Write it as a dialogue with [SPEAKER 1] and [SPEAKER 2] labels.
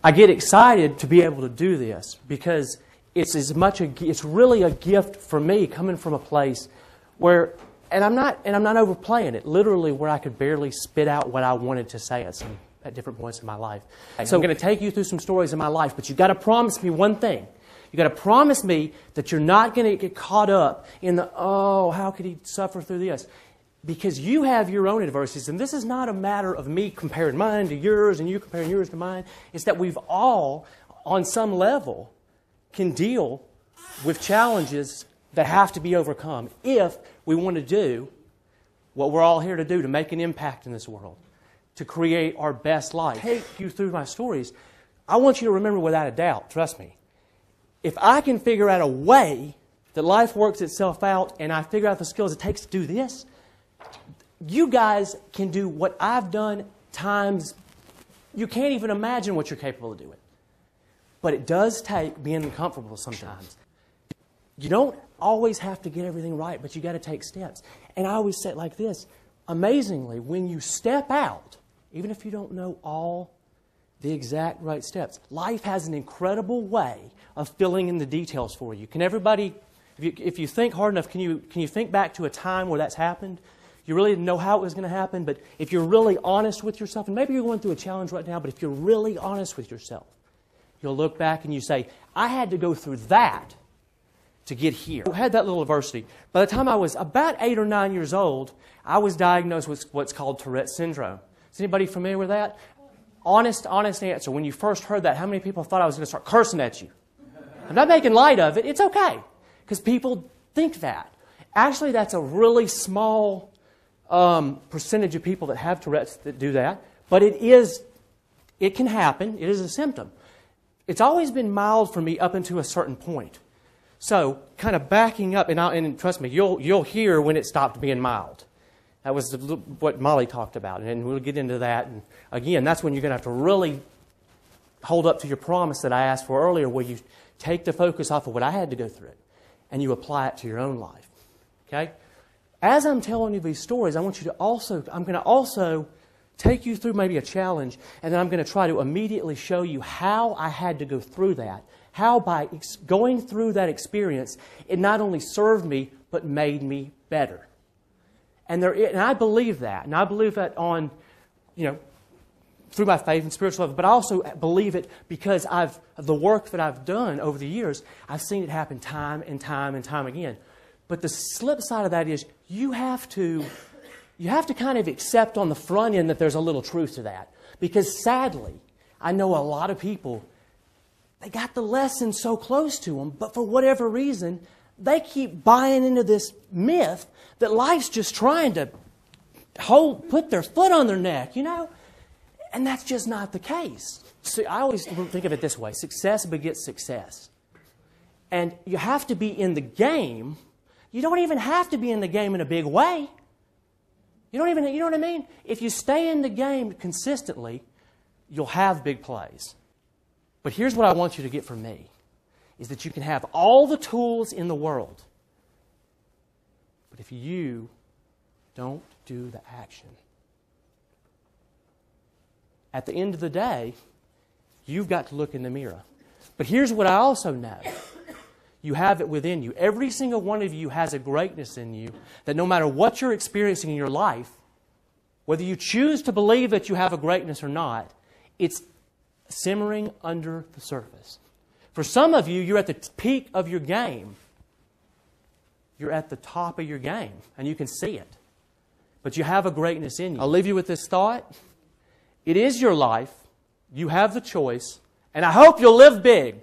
[SPEAKER 1] I get excited to be able to do this because it's really a gift for me coming from a place where, and I'm not overplaying it, literally where I could barely spit out what I wanted to say at different points in my life. So I'm going to take you through some stories in my life, but you've got to promise me one thing. You've got to promise me that you're not going to get caught up in the, oh, how could he suffer through this? Because you have your own adversities, and this is not a matter of me comparing mine to yours and you comparing yours to mine. It's that we've all, on some level, can deal with challenges that have to be overcome if we want to do what we're all here to do, to make an impact in this world, to create our best life. Take you through my stories. I want you to remember without a doubt, trust me, if I can figure out a way that life works itself out and I figure out the skills it takes to do this, you guys can do what I've done times, you can't even imagine what you're capable of doing. But it does take being uncomfortable sometimes. You don't always have to get everything right, but you got to take steps. And I always say it like this, amazingly, when you step out, even if you don't know all the exact right steps, life has an incredible way of filling in the details for you. Can everybody, if you think hard enough, can you think back to a time where that's happened? You really didn't know how it was going to happen, but if you're really honest with yourself, and maybe you're going through a challenge right now, but if you're really honest with yourself, you'll look back and you say, I had to go through that to get here. I had that little adversity. By the time I was about 8 or 9 years old, I was diagnosed with what's called Tourette's syndrome. Is anybody familiar with that? Honest answer. When you first heard that, how many people thought I was going to start cursing at you? I'm not making light of it. It's okay. Because people think that. Actually, that's a really small percentage of people that have Tourette's that do that. But it can happen. It is a symptom. It's always been mild for me up until a certain point. So, kind of backing up, and trust me, you'll hear when it stopped being mild. That was what Molly talked about, and we'll get into that. And again, that's when you're going to have to really hold up to your promise that I asked for earlier, where you take the focus off of what I had to go through, and you apply it to your own life. Okay? As I'm telling you these stories, I'm going to also take you through maybe a challenge, and then I'm going to try to immediately show you how I had to go through that. How by going through that experience, it not only served me, but made me better. And I believe that. And I believe that through my faith and spiritual life, but I also believe it because of the work that I've done over the years. I've seen it happen time and time and time again. But the flip side of that is you have to kind of accept on the front end that there's a little truth to that. Because sadly, I know a lot of people, they got the lesson so close to them, but for whatever reason, they keep buying into this myth that life's just trying to put their foot on their neck, And that's just not the case. See, I always think of it this way. Success begets success. And you have to be in the game. You don't even have to be in the game in a big way. You know what I mean? If you stay in the game consistently, you'll have big plays. But here's what I want you to get from me, is that you can have all the tools in the world, but if you don't do the action, at the end of the day, you've got to look in the mirror. But here's what I also know. You have it within you. Every single one of you has a greatness in you that no matter what you're experiencing in your life, whether you choose to believe that you have a greatness or not, it's simmering under the surface. For some of you, you're at the peak of your game. You're at the top of your game, and you can see it. But you have a greatness in you. I'll leave you with this thought. It is your life. You have the choice, and I hope you'll live big.